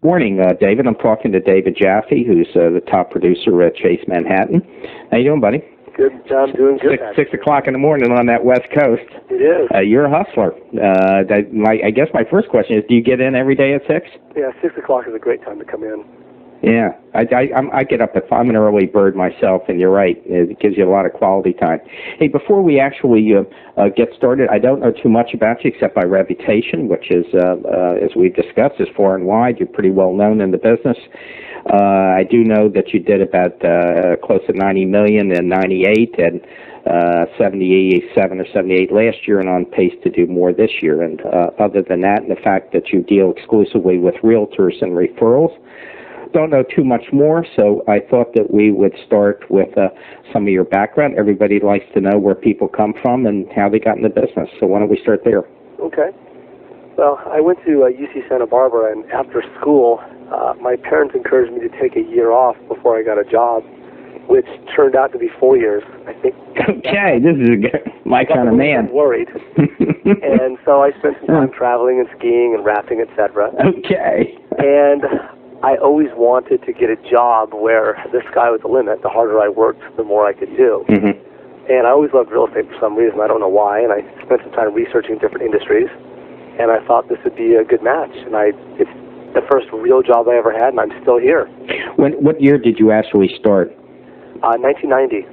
Morning, David. I'm talking to David Jaffe, who's the top producer at Chase Manhattan. How you doing, buddy? Good. I'm doing good. 6 o'clock in the morning on that West Coast. It is. You're a hustler. I guess my first question is, do you get in every day at 6? Yeah, 6 o'clock is a great time to come in. Yeah, I get up at 5. I'm an early bird myself, and you're right. It gives you a lot of quality time. Hey, before we actually get started, I don't know too much about you except by reputation, which is, as we've discussed, is far and wide. You're pretty well known in the business. I do know that you did about close to $90 million in '98 and 77 or 78 last year, and on pace to do more this year. And other than that, and the fact that you deal exclusively with realtors and referrals, don't know too much more, so I thought that we would start with some of your background. Everybody likes to know where people come from and how they got in the business, so why don't we start there? Okay. Well, I went to UC Santa Barbara, and after school, my parents encouraged me to take a year off before I got a job, which turned out to be 4 years, I think. Okay, this is my kind of man. I'm worried. And so I spent some time traveling and skiing and rafting, etc. Okay. And I always wanted to get a job where the sky was the limit. The harder I worked, the more I could do. Mm-hmm. And I always loved real estate for some reason. I don't know why. And I spent some time researching different industries. And I thought this would be a good match. And it's the first real job I ever had, and I'm still here. What year did you actually start? 1990.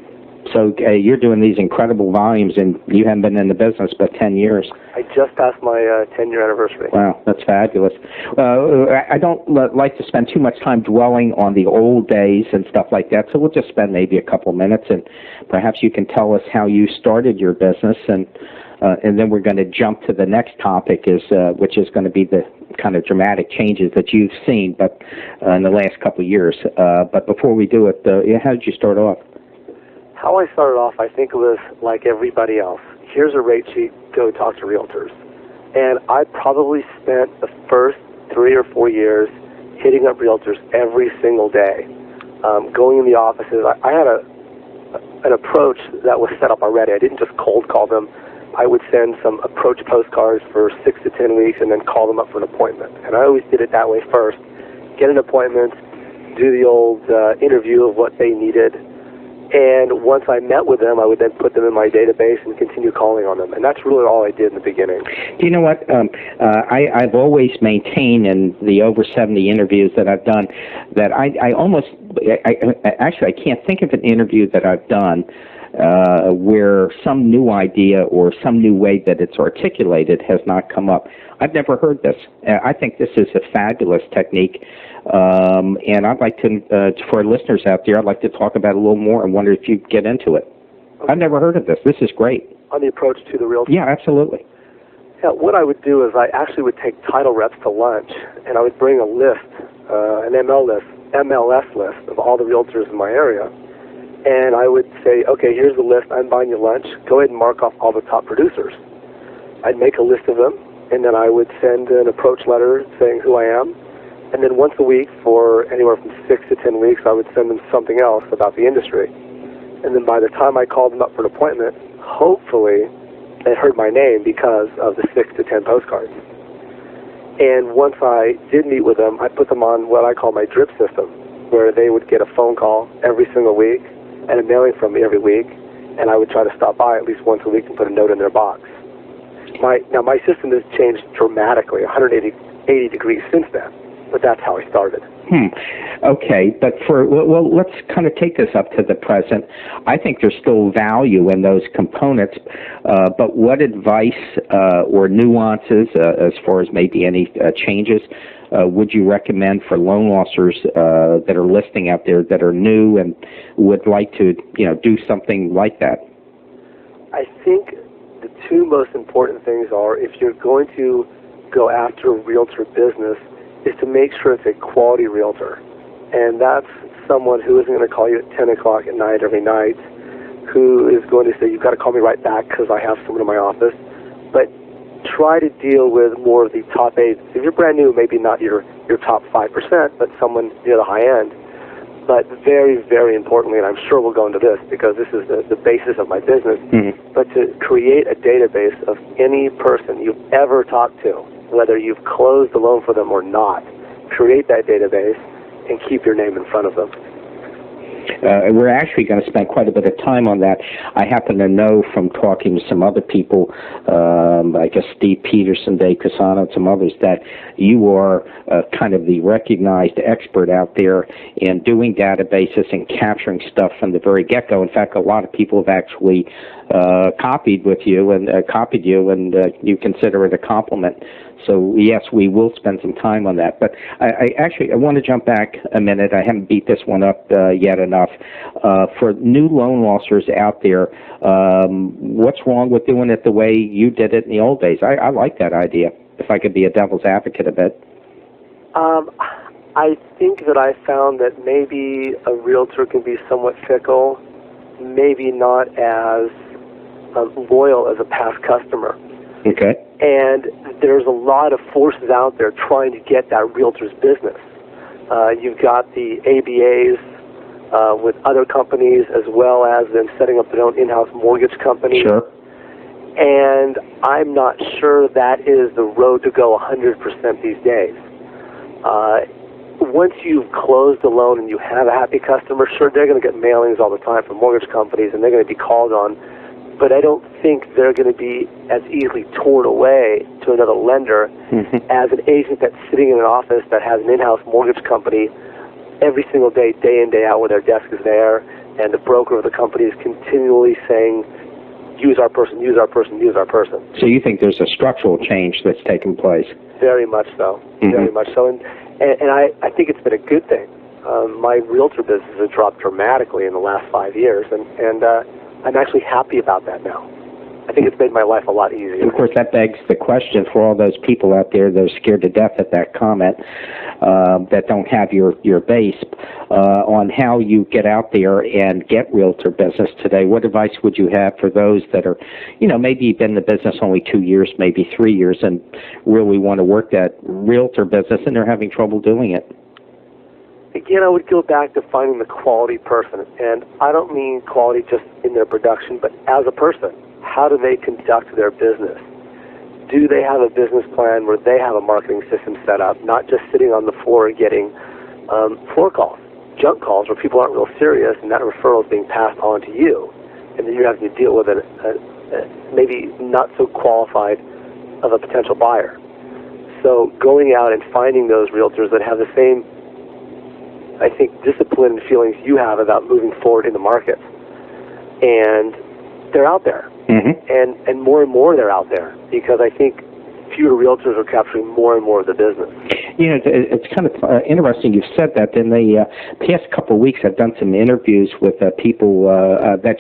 So you're doing these incredible volumes, and you haven't been in the business but 10 years. I just passed my 10-year anniversary. Wow, that's fabulous. I don't like to spend too much time dwelling on the old days and stuff like that, so we'll just spend maybe a couple minutes, and perhaps you can tell us how you started your business, and then we're going to jump to the next topic, which is going to be the kind of dramatic changes that you've seen, but in the last couple of years. But before we do it, how did you start off? How I started off, I think it was like everybody else. Here's a rate sheet, go talk to realtors. And I probably spent the first 3 or 4 years hitting up realtors every single day, going in the offices. I had an approach that was set up already. I didn't just cold call them. I would send some approach postcards for 6 to 10 weeks and then call them up for an appointment. And I always did it that way first. Get an appointment, do the old interview of what they needed. And once I met with them, I would then put them in my database and continue calling on them. And that's really all I did in the beginning. You know what? I've always maintained in the over 70 interviews that I've done that I can't think of an interview that I've done where some new idea or some new way that it's articulated has not come up. I've never heard this. I think this is a fabulous technique, and I'd like to, for our listeners out there, I'd like to talk about it a little more and wonder if you'd get into it. Okay. I've never heard of this. This is great. On the approach to the realtor? Yeah, absolutely. Yeah, what I would do is I actually would take title reps to lunch, and I would bring a list, an MLS list of all the realtors in my area. And I would say, okay, here's the list. I'm buying you lunch. Go ahead and mark off all the top producers. I'd make a list of them, and then I would send an approach letter saying who I am. And then once a week for anywhere from 6 to 10 weeks, I would send them something else about the industry. And then by the time I called them up for an appointment, hopefully they heard my name because of the 6 to 10 postcards. And once I did meet with them, I put them on what I call my drip system, where they would get a phone call every single week and a mailing from me every week, and I would try to stop by at least once a week and put a note in their box. Now my system has changed dramatically, 180 degrees since then, but that's how I started. Okay, but let's kind of take this up to the present. I think there's still value in those components, but what advice or nuances, as far as maybe any changes, would you recommend for loan officers that are listing out there that are new and would like to, do something like that? I think the two most important things are, if you're going to go after a realtor business, is to make sure it's a quality realtor. And that's someone who isn't going to call you at 10 o'clock at night every night, who is going to say, you've got to call me right back because I have someone in my office. But try to deal with more of the top agents. If you're brand new, maybe not your top 5%, but someone near the high end. But very, very importantly, and I'm sure we'll go into this because this is the basis of my business, but to create a database of any person you've ever talked to, whether you've closed the loan for them or not, create that database, and keep your name in front of them. We're actually going to spend quite a bit of time on that. I happen to know from talking to some other people, I guess Steve Peterson, Dave Casano, and some others, that you are kind of the recognized expert out there in doing databases and capturing stuff from the very get-go. In fact, a lot of people have actually copied you, and you consider it a compliment. So, yes, we will spend some time on that. But I want to jump back a minute. I haven't beat this one up yet enough. For new loan officers out there, what's wrong with doing it the way you did it in the old days? I like that idea, if I could be a devil's advocate a bit. I think that I found that maybe a realtor can be somewhat fickle, maybe not as loyal as a past customer. Okay. And there's a lot of forces out there trying to get that realtor's business. You've got the ABAs with other companies, as well as them setting up their own in-house mortgage company. Sure. And I'm not sure that is the road to go 100% these days. Once you've closed a loan and you have a happy customer, sure, they're going to get mailings all the time from mortgage companies, and they're going to be called on. But I don't think they're going to be as easily torn away to another lender as an agent that's sitting in an office that has an in-house mortgage company every single day, day in, day out, where their desk is there, and the broker of the company is continually saying, use our person, use our person, use our person. So you think there's a structural change that's taken place? Very much so. Very much so. And I think it's been a good thing. My realtor business has dropped dramatically in the last 5 years, and I'm actually happy about that now. I think it's made my life a lot easier. Of course, that begs the question for all those people out there that are scared to death at that comment, that don't have your base, on how you get out there and get realtor business today. What advice would you have for those that are, maybe been in the business only 2 years, maybe 3 years, and really want to work that realtor business, and they're having trouble doing it? Again, I would go back to finding the quality person. And I don't mean quality just in their production, but as a person. How do they conduct their business? Do they have a business plan where they have a marketing system set up, not just sitting on the floor getting floor calls, junk calls where people aren't real serious, and that referral is being passed on to you, and then you're having to deal with a maybe not so qualified of a potential buyer. So going out and finding those realtors that have the same, I think, discipline and feelings you have about moving forward in the market. And they're out there. And more they're out there, because I think fewer realtors are capturing more and more of the business. It's kind of interesting you've said that. In the past couple of weeks, I've done some interviews with people that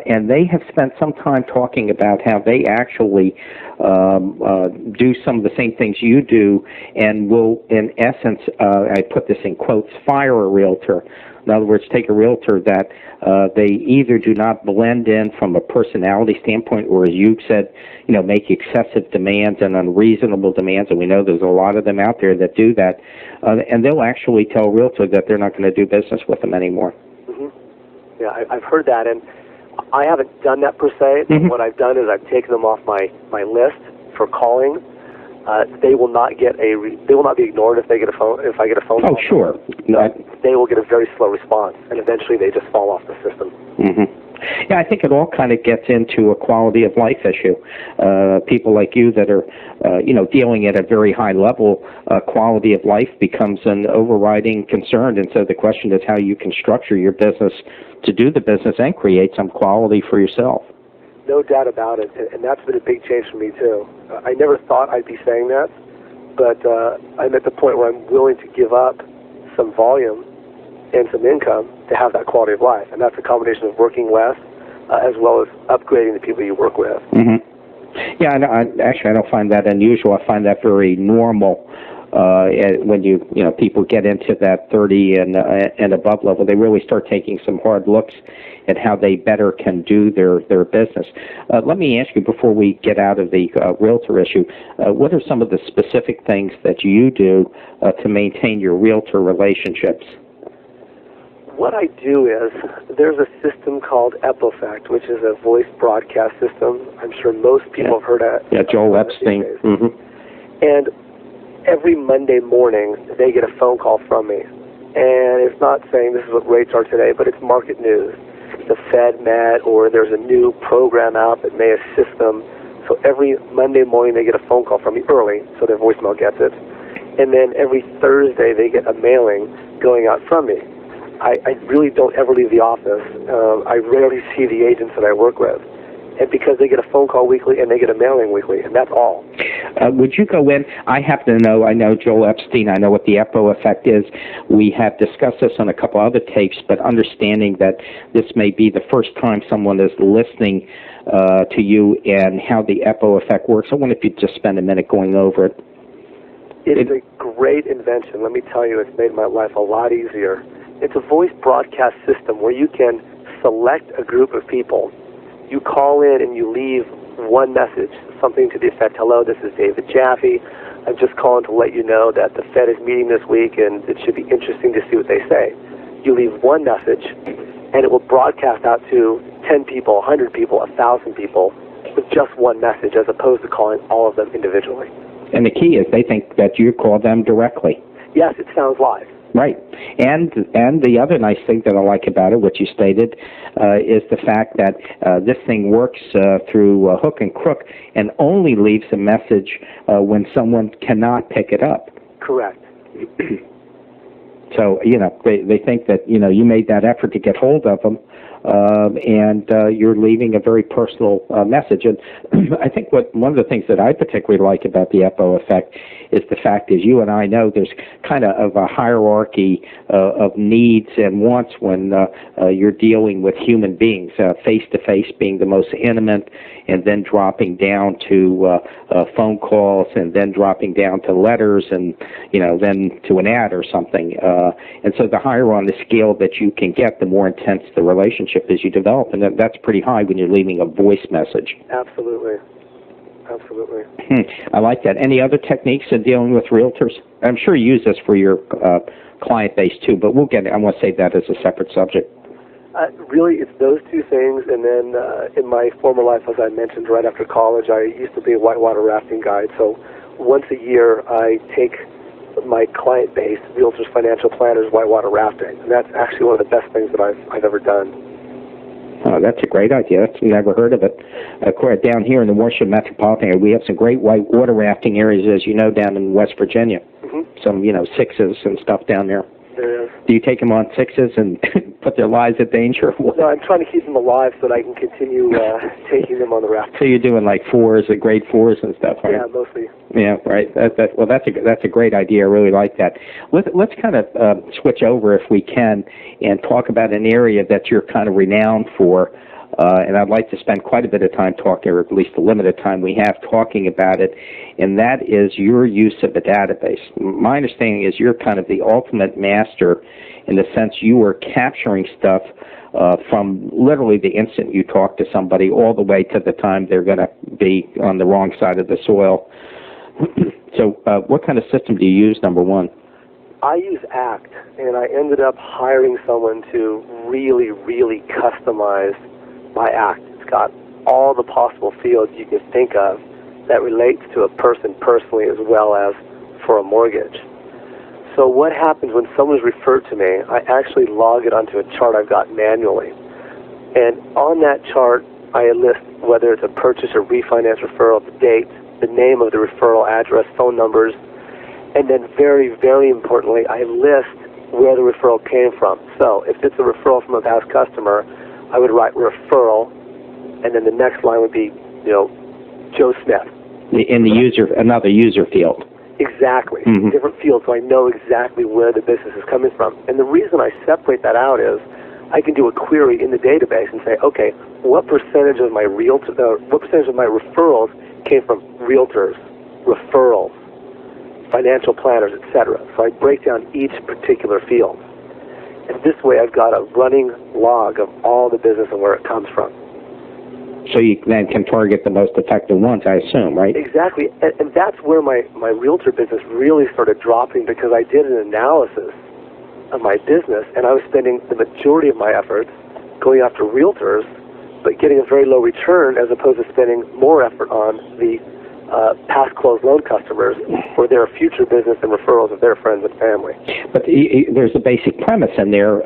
and they have spent some time talking about how they actually do some of the same things you do, and will, in essence, I put this in quotes, fire a realtor. In other words, take a realtor that they either do not blend in from a personality standpoint, or, as you said, make excessive demands and unreasonable demands, and we know there's a lot of them out there that do that, and they'll actually tell a realtor that they're not going to do business with them anymore. Yeah, I've heard that, and I haven't done that per se. What I've done is I've taken them off my list for calling. They will not get they will not be ignored if I get a phone call. Oh, sure. They will get a very slow response, and eventually they just fall off the system. Yeah, I think it all kind of gets into a quality of life issue. People like you that are, dealing at a very high level, quality of life becomes an overriding concern. And so the question is how you can structure your business to do the business and create some quality for yourself. No doubt about it, and that's been a big change for me too. I never thought I'd be saying that, but I'm at the point where I'm willing to give up some volume and some income to have that quality of life, and that's a combination of working less as well as upgrading the people you work with. Yeah, I don't find that unusual. I find that very normal. When people get into that 30 and above level, they really start taking some hard looks at how they better can do their business. Let me ask you, before we get out of the realtor issue, what are some of the specific things that you do to maintain your realtor relationships? What I do is, there's a system called Epifect, which is a voice broadcast system. I'm sure most people have heard of it. Yeah, Joel Epstein. And every Monday morning they get a phone call from me. And it's not saying this is what rates are today, but it's market news. The Fed met, or there's a new program out that may assist them. So every Monday morning they get a phone call from me early, so their voicemail gets it. And then every Thursday they get a mailing going out from me. I really don't ever leave the office. I rarely see the agents that I work with. And because they get a phone call weekly and they get a mailing weekly, and that's all. Would you go in? I happen to know, I know Joel Epstein, I know what the EPO effect is. We have discussed this on a couple other tapes, but understanding that this may be the first time someone is listening to you and how the EPO effect works, I wonder if you'd just spend a minute going over it. It's a great invention. Let me tell you, it's made my life a lot easier. It's a voice broadcast system where you can select a group of people. You call in and you leave one message, something to the effect, hello, this is David Jaffe. I'm just calling to let you know that the Fed is meeting this week and it should be interesting to see what they say. You leave one message and it will broadcast out to 10 people, 100 people, 1,000 people with just one message as opposed to calling all of them individually. And the key is they think that you call them directly. Yes, it sounds live. Right. And the other nice thing that I like about it, what you stated, is the fact that this thing works through hook and crook and only leaves a message when someone cannot pick it up. Correct. So, they think that, you made that effort to get hold of them, and you're leaving a very personal message. And I think one of the things that I particularly like about the EPO effect is the fact is you and I know there's kind of a hierarchy of needs and wants when you're dealing with human beings, face-to-face being the most intimate, and then dropping down to phone calls, and then dropping down to letters, and then to an ad or something. And so the higher on the scale that you can get, the more intense the relationship is you develop, and that's pretty high when you're leaving a voice message. Absolutely. Absolutely. I like that. Any other techniques in dealing with realtors? I'm sure you use this for your client base too, but I want to save that as a separate subject. Really, it's those two things, and then in my former life, as I mentioned, right after college, I used to be a whitewater rafting guide. So once a year, I take my client base, realtors, financial planners, whitewater rafting, and that's actually one of the best things that I've ever done. Oh, that's a great idea. I've never heard of it. Of course, down here in the Washington metropolitan area, we have some great whitewater rafting areas, as you know, down in West Virginia. Mm-hmm. Some, sixes and stuff down there. There is. Do you take them on sixes and put their lives at danger? No, I'm trying to keep them alive so that I can continue taking them on the raft. So you're doing like fours, grade fours and stuff, right? Yeah, mostly. Yeah, right. Well, that's a great idea. I really like that. Let's kind of switch over, if we can, and talk about an area that you're kind of renowned for. And I'd like to spend quite a bit of time talking, or at least the limited time we have talking about it, and that is your use of a database. My understanding is you're kind of the ultimate master in the sense you are capturing stuff from literally the instant you talk to somebody all the way to the time they're going to be on the wrong side of the soil. So what kind of system do you use, number one? I use ACT, and I ended up hiring someone to really, really customize my ACT. It's got all the possible fields you can think of that relates to a person personally as well as for a mortgage. So what happens when someone's referred to me, I actually log it onto a chart I've got manually. And on that chart, I list whether it's a purchase or refinance referral, the date, the name of the referral, address, phone numbers, and then very, very importantly, I list where the referral came from. So if it's a referral from a past customer, I would write referral, and then the next line would be, Joe Smith. In the another user field. Exactly. Mm-hmm. Different fields, so I know exactly where the business is coming from. And the reason I separate that out is I can do a query in the database and say, okay, what percentage of my referrals came from realtors, referrals, financial planners, etc. So I break down each particular field. And this way I've got a running log of all the business and where it comes from. So you then can target the most effective ones, I assume, right? Exactly. And that's where my realtor business really started dropping, because I did an analysis of my business, and I was spending the majority of my efforts going after realtors, but getting a very low return as opposed to spending more effort on the past closed loan customers for their future business and referrals of their friends and family. But there's a basic premise in there,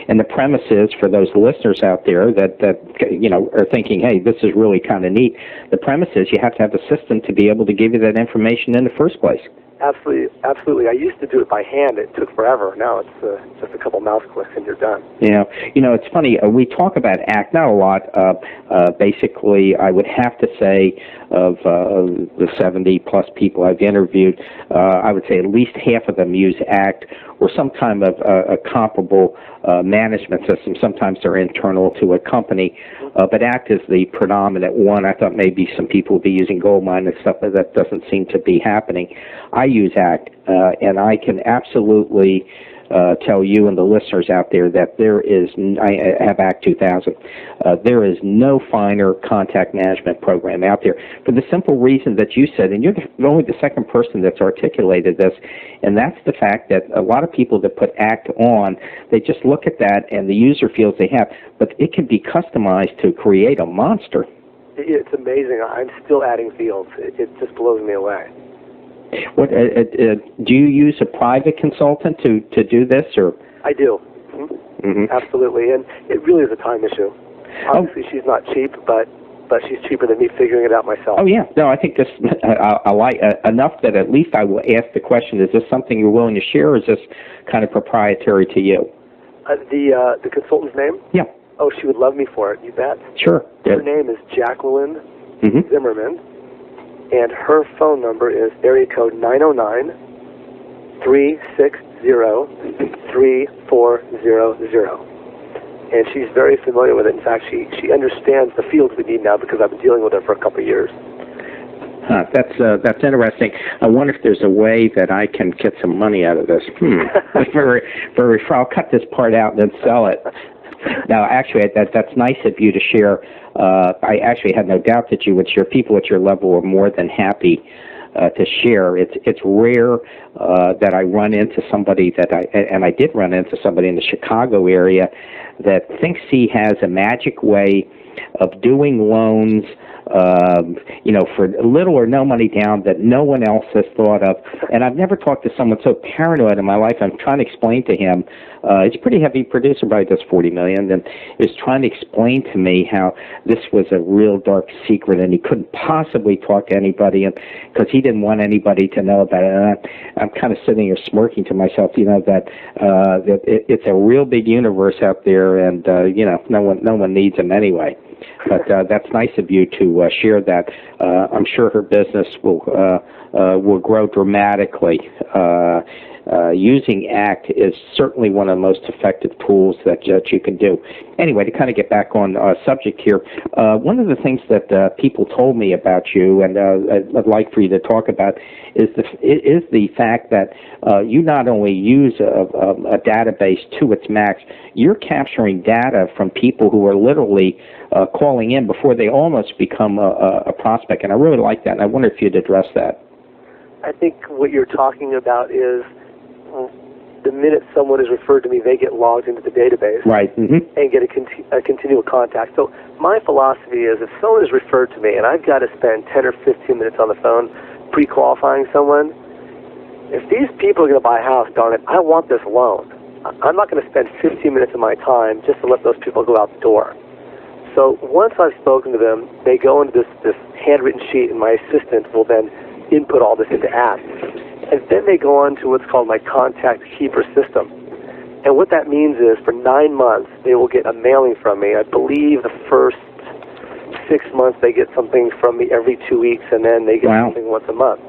and the premise is for those listeners out there that are thinking, hey, this is really kind of neat. The premise is you have to have a system to be able to give you that information in the first place. Absolutely. I used to do it by hand. It took forever. Now it's just a couple mouse clicks and you're done. Yeah. It's funny. We talk about ACT, not a lot. Basically, I would have to say of the 70-plus people I've interviewed, I would say at least half of them use ACT or some kind of a comparable management system. Sometimes they're internal to a company, but ACT is the predominant one. I thought maybe some people would be using Goldmine and stuff, but that doesn't seem to be happening. I use ACT, and I can absolutely tell you and the listeners out there that I have ACT 2000. There is no finer contact management program out there for the simple reason that you said, and you're only the second person that's articulated this, and that's the fact that a lot of people that put ACT on, they just look at that and the user feels they have, but it can be customized to create a monster. It's amazing. I'm still adding fields. It just blows me away. What do you use a private consultant to do this, or? I do. Absolutely, and it really is a time issue. Obviously, she's not cheap, but she's cheaper than me figuring it out myself. Oh yeah, no, I think this I like enough that at least I will ask the question: is this something you're willing to share, or is this kind of proprietary to you? The consultant's name? Yeah. Oh, she would love me for it. You bet. Sure. Her name is Jacqueline Zimmerman. And her phone number is area code 909-360-3400. And she's very familiar with it. In fact, she understands the fields we need now because I've been dealing with her for a couple of years. Huh, that's interesting. I wonder if there's a way that I can get some money out of this. I'll cut this part out and then sell it. Now, actually, that's nice of you to share. I actually had no doubt that you would share. People at your level are more than happy to share. It's rare that I run into somebody and I did run into somebody in the Chicago area that thinks he has a magic way of doing loans, for little or no money down that no one else has thought of. And I've never talked to someone so paranoid in my life. I'm trying to explain to him, he's a pretty heavy producer, probably does $40 million, and he was trying to explain to me how this was a real dark secret and he couldn't possibly talk to anybody because he didn't want anybody to know about it. And I'm kind of sitting here smirking to myself, that it's a real big universe out there, and no one needs him anyway. But that's nice of you to share that. I'm sure her business will grow dramatically. Using ACT is certainly one of the most effective tools that you can do. Anyway, to kind of get back on subject here, one of the things that people told me about you, and I'd like for you to talk about, is the fact that you not only use a database to its max, you're capturing data from people who are literally calling in before they almost become a prospect, and I really like that, and I wonder if you'd address that. I think what you're talking about is the minute someone is referred to me, they get logged into the database, right, and get a continual contact. So my philosophy is if someone is referred to me and I've got to spend 10 or 15 minutes on the phone pre-qualifying someone, if these people are going to buy a house, darn it, I want this loan. I'm not going to spend 15 minutes of my time just to let those people go out the door. So once I've spoken to them, they go into this handwritten sheet, and my assistant will then input all this into ACT. And then they go on to what's called my contact keeper system. And what that means is for 9 months, they will get a mailing from me. I believe the first 6 months they get something from me every 2 weeks, and then they get something once a month.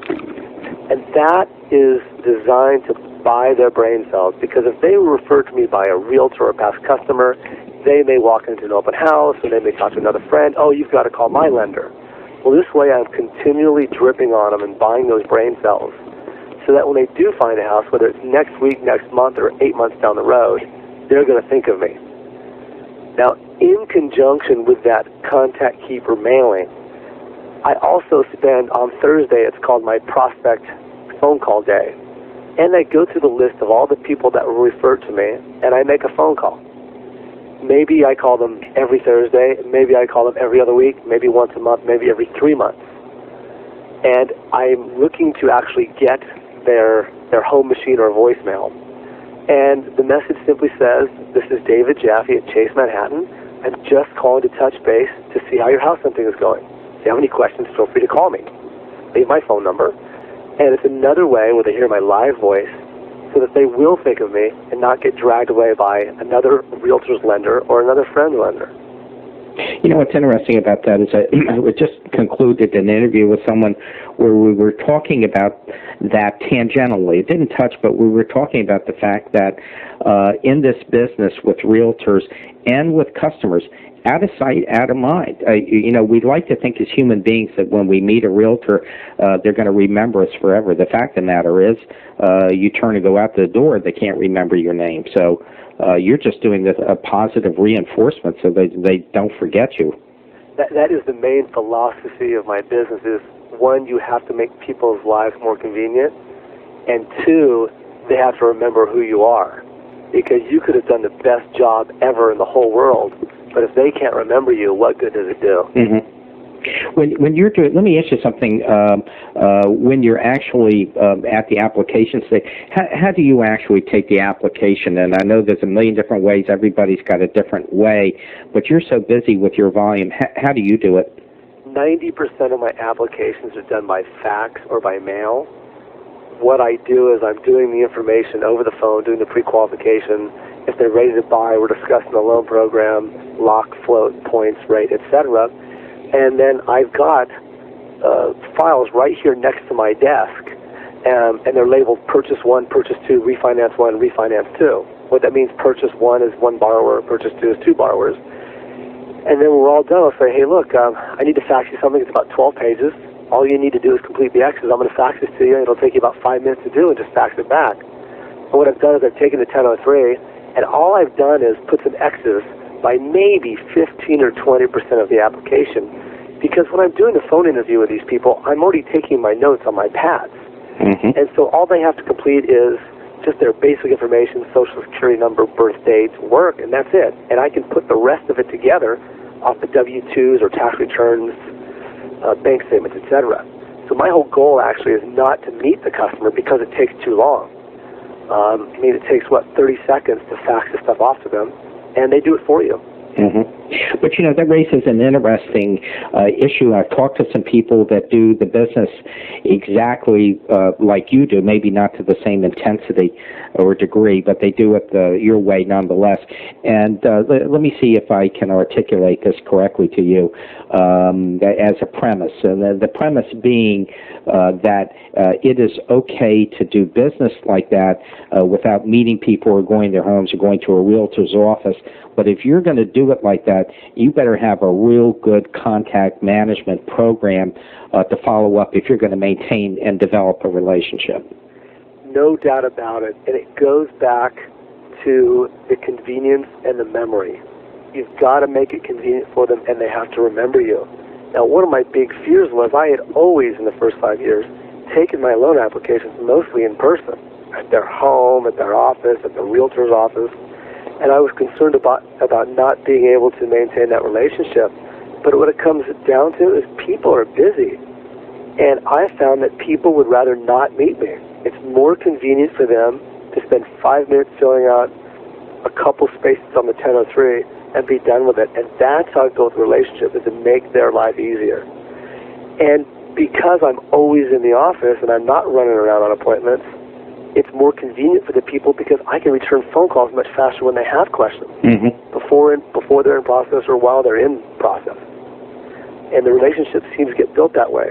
And that is designed to buy their brain cells, because if they were referred to me by a realtor or a past customer, they may walk into an open house, and they may talk to another friend, oh, you've got to call my lender. Well, this way I'm continually dripping on them and buying those brain cells, so that when they do find a house, whether it's next week, next month, or 8 months down the road, they're going to think of me. Now, in conjunction with that contact keeper mailing, I also spend on Thursday, it's called my prospect phone call day, and I go through the list of all the people that were referred to me, and I make a phone call. Maybe I call them every Thursday, maybe I call them every other week, maybe once a month, maybe every 3 months. and I'm looking to actually get their home machine or voicemail. And the message simply says, "This is David Jaffe at Chase Manhattan. I'm just calling to touch base to see how your house hunting is going. If you have any questions, feel free to call me. Leave my phone number." And it's another way where they hear my live voice so that they will think of me and not get dragged away by another realtor's lender or another friend's lender. You know, what's interesting about that is I just concluded an interview with someone where we were talking about that tangentially. It didn't touch, but we were talking about the fact that in this business with realtors and with customers, out of sight, out of mind. You know, we'd like to think as human beings that when we meet a realtor, they're going to remember us forever. The fact of the matter is, you turn and go out the door, they can't remember your name. So you're just doing a positive reinforcement so they don't forget you. That is the main philosophy of my business is, one, you have to make people's lives more convenient, and two, they have to remember who you are. Because you could have done the best job ever in the whole world, but if they can't remember you, what good does it do? Mm-hmm. When you're doing, let me ask you something. When you're actually at the application stage, how do you actually take the application? And I know there's a million different ways. Everybody's got a different way, but you're so busy with your volume. How do you do it? 90% of my applications are done by fax or by mail. What I do is I'm doing the information over the phone, doing the pre-qualification. If they're ready to buy, we're discussing the loan program, lock, float, points, rate, etc. And then I've got files right here next to my desk, and they're labeled Purchase 1, Purchase 2, Refinance 1, Refinance 2. What that means, Purchase 1 is one borrower, Purchase 2 is two borrowers. And then when we're all done, I'll say, hey, look, I need to fax you something. It's about 12 pages. All you need to do is complete the X's. I'm going to fax this to you. It'll take you about 5 minutes to do, and just fax it back. And what I've done is I've taken the 1003, and all I've done is put some X's by maybe 15 or 20% of the application. Because when I'm doing the phone interview with these people, I'm already taking my notes on my pads. Mm-hmm. And so all they have to complete is just their basic information, social security number, birth dates, work, and that's it. And I can put the rest of it together off the W-2s or tax returns, bank statements, etc. So my whole goal actually is not to meet the customer because it takes too long. I mean, it takes, 30 seconds to fax the stuff off to them, and they do it for you. Mm-hmm. But, you know, that raises an interesting issue. I've talked to some people that do the business exactly like you do, maybe not to the same intensity or degree, but they do it your way nonetheless. And let me see if I can articulate this correctly to you as a premise. And the premise being that it is okay to do business like that without meeting people or going to their homes or going to a realtor's office. But if you're going to do it like that, you better have a real good contact management program to follow up if you're going to maintain and develop a relationship. No doubt about it. And it goes back to the convenience and the memory. You've got to make it convenient for them, and they have to remember you. Now, one of my big fears was I had always, in the first 5 years, taken my loan applications mostly in person, at their home, at their office, at the realtor's office. And I was concerned about not being able to maintain that relationship. But what it comes down to is people are busy. And I found that people would rather not meet me. It's more convenient for them to spend 5 minutes filling out a couple spaces on the 1003 and be done with it. And that's how I built a relationship, is to make their life easier. And because I'm always in the office and I'm not running around on appointments, it's more convenient for the people because I can return phone calls much faster when they have questions, mm-hmm. before they're in process or while they're in process. And the relationship seems to get built that way.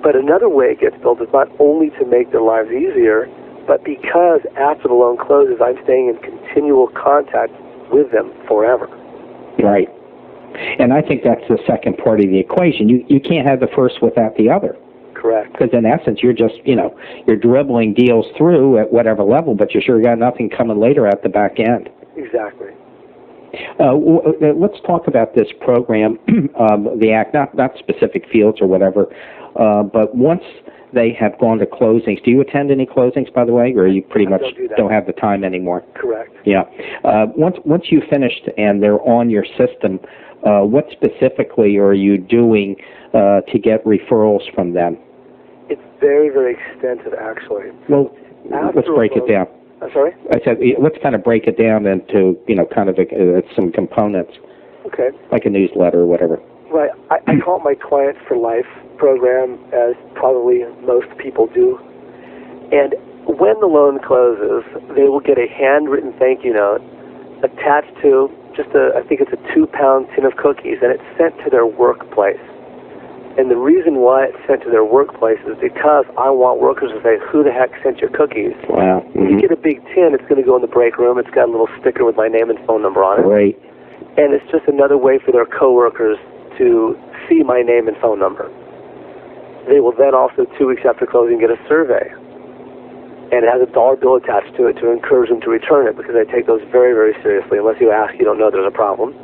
But another way it gets built is not only to make their lives easier, but because after the loan closes, I'm staying in continual contact with them forever. Right. And I think that's the second part of the equation. You can't have the first without the other. Correct. Because in essence, you're just, you're dribbling deals through at whatever level, but you sure got nothing coming later at the back end. Exactly. Let's talk about this program, the ACT, not specific fields or whatever, but once they have gone to closings, do you attend any closings, by the way, or you pretty much don't have the time anymore? Correct. Yeah. Once you've finished and they're on your system, what specifically are you doing to get referrals from them? very, very extensive, actually. Well, let's break it down. I'm sorry? I said, let's kind of break it down into, kind of some components. Okay. Like a newsletter or whatever. Right. I call it my Client for Life program, as probably most people do. And when the loan closes, they will get a handwritten thank you note attached to I think it's a 2-pound tin of cookies, and it's sent to their workplace. And the reason why it's sent to their workplace is because I want workers to say, who the heck sent your cookies? Wow. When you get a big tin, it's going to go in the break room. It's got a little sticker with my name and phone number on it. Great. And it's just another way for their coworkers to see my name and phone number. They will then also, 2 weeks after closing, get a survey. And it has a dollar bill attached to it to encourage them to return it, because I take those very, very seriously. Unless you ask, you don't know there's a problem.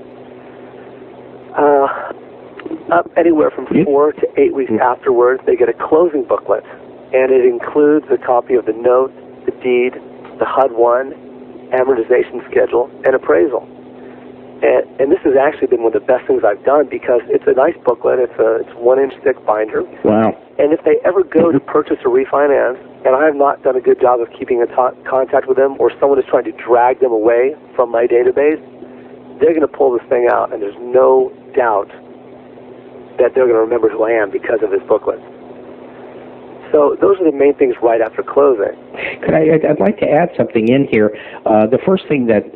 Up anywhere from 4 to 8 weeks afterwards, they get a closing booklet, and it includes a copy of the note, the deed, the HUD-1, amortization schedule, and appraisal. And this has actually been one of the best things I've done, because it's a nice booklet. It's 1-inch thick binder. Wow. And if they ever go to purchase or refinance, and I have not done a good job of keeping in contact with them, or someone is trying to drag them away from my database, they're going to pull this thing out, and there's no doubt that they're going to remember who I am because of this booklet. So those are the main things right after closing. I'd like to add something in here. The first thing that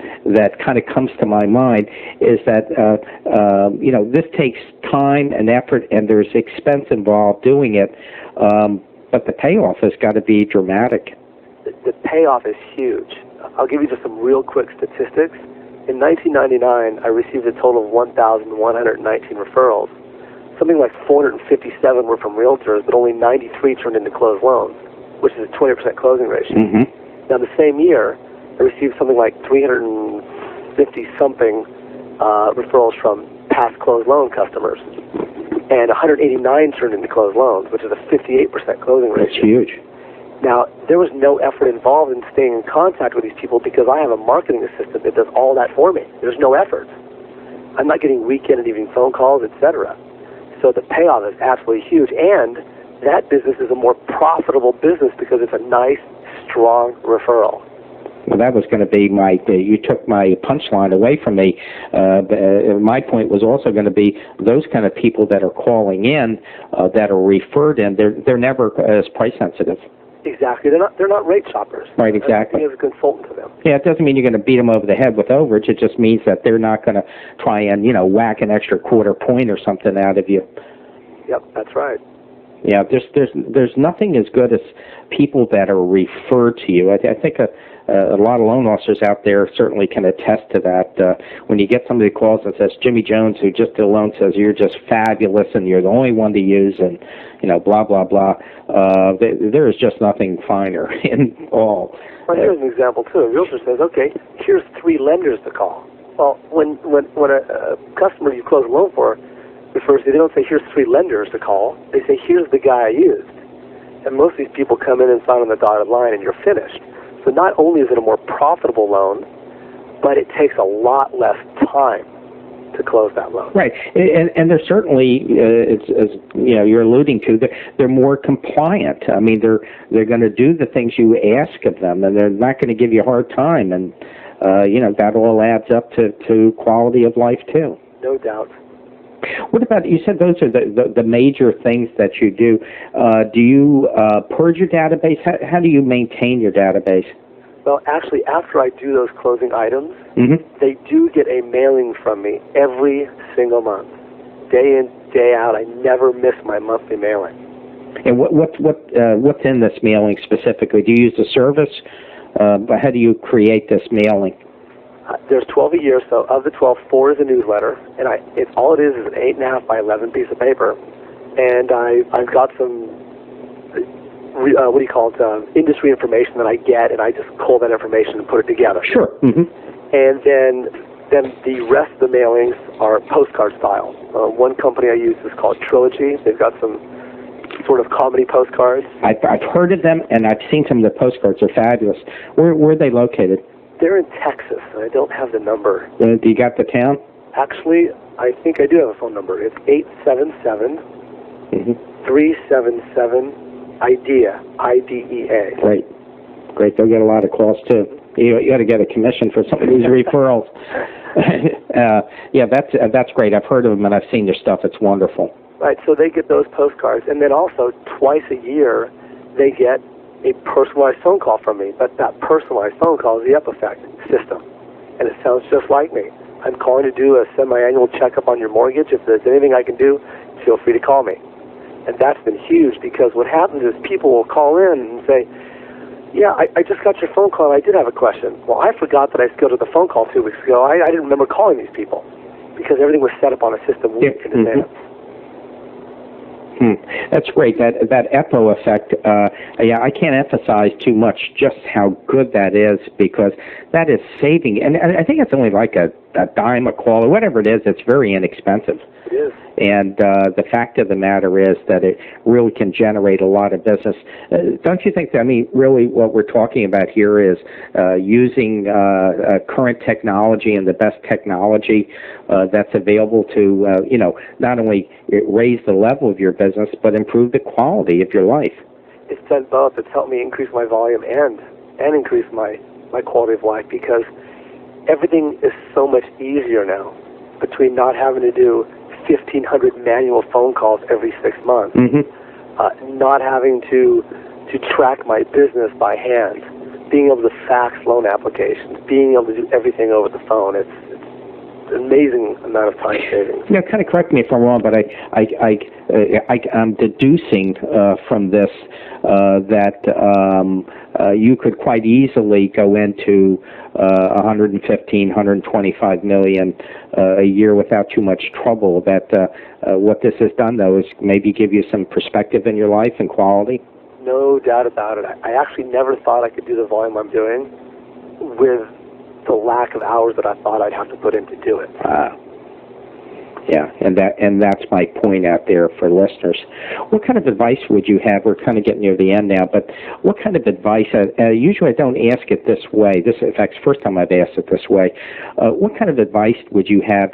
kind of comes to my mind is that this takes time and effort, and there's expense involved doing it, but the payoff has got to be dramatic. The payoff is huge. I'll give you just some real quick statistics. In 1999, I received a total of 1,119 referrals. Something like 457 were from realtors, but only 93 turned into closed loans, which is a 20% closing ratio. Mm-hmm. Now, the same year, I received something like 350-something referrals from past closed loan customers, and 189 turned into closed loans, which is a 58% closing ratio. That's huge. Now, there was no effort involved in staying in contact with these people, because I have a marketing assistant that does all that for me. There's no effort. I'm not getting weekend and evening phone calls, etc. So the payoff is absolutely huge, and that business is a more profitable business because it's a nice, strong referral. Well, that was going to be you took my punchline away from me. My point was also going to be those kind of people that are calling in, that are referred in, they're never as price sensitive. Exactly. They're not rate shoppers. Right, exactly. As a consultant to them. Yeah, it doesn't mean you're going to beat them over the head with overage. It just means that they're not going to try and, whack an extra quarter point or something out of you. Yep, that's right. Yeah, there's nothing as good as people that are referred to you. I think a lot of loan officers out there certainly can attest to that. When you get somebody who calls and says, Jimmy Jones, who just did a loan, says you're just fabulous and you're the only one to use, and blah blah blah. There is just nothing finer in all. Well, here's an example too. A realtor says, okay, here's 3 lenders to call. Well, when a customer you close a loan for refers to, they don't say here's 3 lenders to call. They say here's the guy I used. And most of these people come in and sign on the dotted line, and you're finished. So not only is it a more profitable loan, but it takes a lot less time to close that loan. Right, and they're certainly, as you're alluding to, they're more compliant. I mean, they're going to do the things you ask of them, and they're not going to give you a hard time. And that all adds up to quality of life too. No doubt. What about, you said those are the major things that you do. Do you purge your database? How do you maintain your database? Well, actually, after I do those closing items, mm-hmm. they do get a mailing from me every single month. Day in, day out, I never miss my monthly mailing. And what's in this mailing specifically? Do you use the service? How do you create this mailing? There's 12 a year, so of the 12, 4 is a newsletter, and it's all it is an 8.5 by 11 piece of paper, and I've got some industry information that I get, and I just cull that information and put it together. Sure. Mm-hmm. And then the rest of the mailings are postcard style. One company I use is called Trilogy. They've got some sort of comedy postcards. I've heard of them, and I've seen some of the postcards. They're fabulous. Where are they located? They're in Texas, and I don't have the number. Do you got the town? Actually, I think I do have a phone number. It's 877-377-8255. IDEA, I-D-E-A. Great. Great. They'll get a lot of calls, too. You got to get a commission for some of these referrals. Yeah, that's great. I've heard of them, and I've seen their stuff. It's wonderful. Right, so they get those postcards. And then also, twice a year, they get a personalized phone call from me. But that personalized phone call is the Epifact system. And it sounds just like me. I'm calling to do a semi-annual checkup on your mortgage. If there's anything I can do, feel free to call me. And that's been huge, because what happens is people will call in and say, yeah, I just got your phone call and I did have a question. Well, I forgot that I scheduled the phone call 2 weeks ago. I didn't remember calling these people because everything was set up on a system weeks in advance. That's great. That EPO effect, yeah, I can't emphasize too much just how good that is, because that is saving. And I think it's only like a dime a call or whatever it is. It's very inexpensive. It is. And the fact of the matter is that it really can generate a lot of business. Don't you think, I mean, really what we're talking about here is using current technology and the best technology that's available to, not only raise the level of your business, but improve the quality of your life. It's done both. It's helped me increase my volume and increase my quality of life, because everything is so much easier now, between not having to do 1,500 manual phone calls every 6 months, not having to track my business by hand, being able to fax loan applications, being able to do everything over the phone. It's an amazing amount of time savings. Kind of correct me if I'm wrong, but I'm deducing from this that you could quite easily go into 115, 125 million a year without too much trouble. That what this has done, though, is maybe give you some perspective in your life and quality. No doubt about it. I actually never thought I could do the volume I'm doing with the lack of hours that I thought I'd have to put in to do it. Yeah, and that's my point out there for listeners. What kind of advice would you have? We're kind of getting near the end now, but what kind of advice? Usually I don't ask it this way. This, in fact, is the first time I've asked it this way. What kind of advice would you have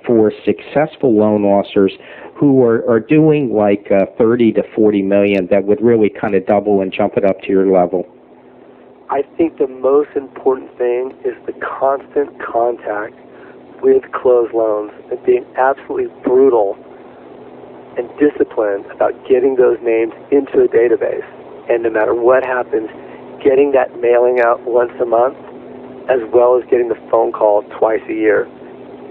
for successful loan officers who are doing like 30 to 40 million that would really kind of double and jump it up to your level? I think the most important thing is the constant contact with closed loans and being absolutely brutal and disciplined about getting those names into a database. And no matter what happens, getting that mailing out once a month, as well as getting the phone call twice a year.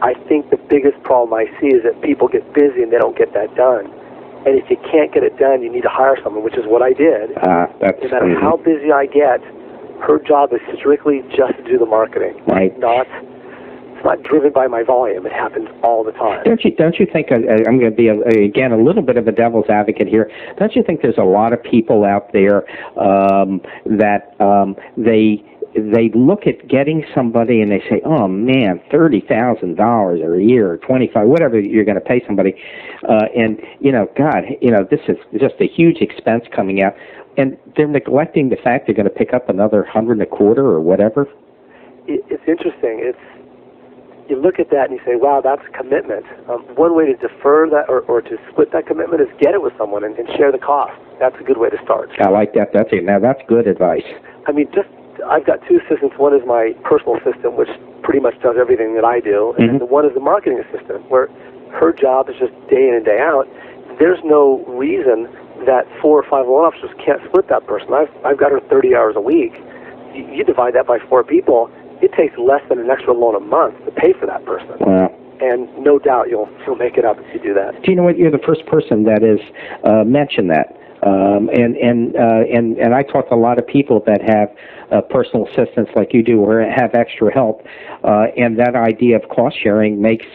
I think the biggest problem I see is that people get busy and they don't get that done. And if you can't get it done, you need to hire someone, which is what I did. No matter how busy I get, her job is strictly just to do the marketing. Right. It's not driven by my volume. It happens all the time. Don't you think, I'm going to be, again, a little bit of a devil's advocate here, don't you think there's a lot of people out there that they look at getting somebody and they say, oh, man, $30,000 a year or $25,000, whatever you're going to pay somebody, and, God, this is just a huge expense coming out, and they're neglecting the fact they're going to pick up another $100 a quarter or whatever? It's interesting. You look at that and you say, wow, that's a commitment. One way to defer that or to split that commitment is get it with someone and share the cost. That's a good way to start. I like that. Now, that's good advice. I mean, I've got two assistants. One is my personal assistant, which pretty much does everything that I do, and the one is the marketing assistant, where her job is just day in and day out. There's no reason that 4 or 5 loan officers can't split that person. I've got her 30 hours a week. You divide that by 4 people, it takes less than an extra loan a month to pay for that person. Wow. And no doubt you'll make it up if you do that. Do you know what? You're the first person that has mentioned that. And I talk to a lot of people that have personal assistants like you do, or have extra help, and that idea of cost sharing makes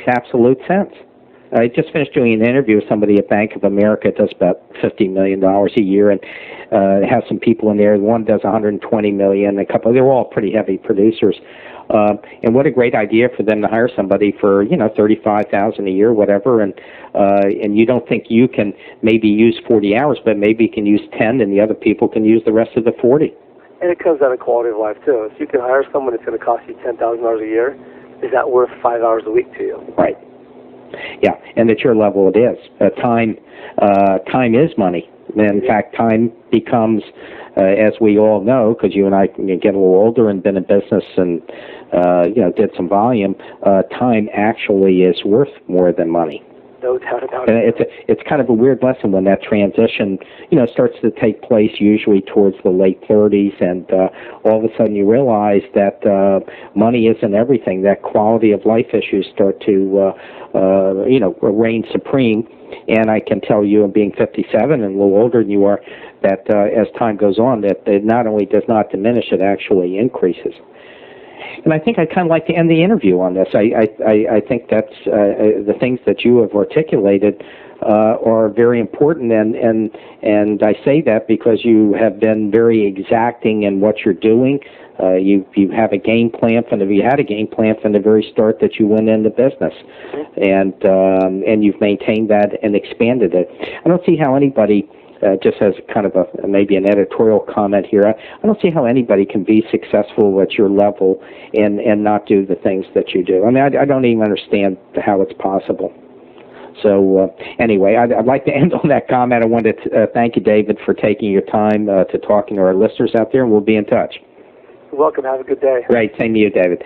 absolute sense. I just finished doing an interview with somebody at Bank of America. It does about $50 million a year, and has some people in there. One does $120 million. A couple. They're all pretty heavy producers. And what a great idea for them to hire somebody for $35,000 a year, whatever. And you don't think you can maybe use 40 hours, but maybe you can use 10, and the other people can use the rest of the 40. And it comes down to quality of life too. If you can hire someone that's going to cost you $10,000 a year, is that worth 5 hours a week to you? Right. Yeah, and at your level it is. Time is money. In fact, time becomes, as we all know, because you and I get a little older and been in business and did some volume, time actually is worth more than money. No doubt about it. It's kind of a weird lesson when that transition, starts to take place usually towards the late 30s, and all of a sudden you realize that money isn't everything. That quality of life issues start to, reign supreme. And I can tell you, being 57 and a little older than you are, that as time goes on, that it not only does not diminish, it actually increases. And I think I'd kind of like to end the interview on this. I think that's the things that you have articulated are very important, and I say that because you have been very exacting in what you're doing. You have a game plan you had a game plan from the very start that you went into business, and you've maintained that and expanded it. I don't see how anybody. Just as kind of maybe an editorial comment here, I don't see how anybody can be successful at your level and not do the things that you do. I mean, I don't even understand how it's possible. So anyway, I'd like to end on that comment. I wanted to thank you, David, for taking your time to talking to our listeners out there, and we'll be in touch. You're welcome. Have a good day. Great. Same to you, David.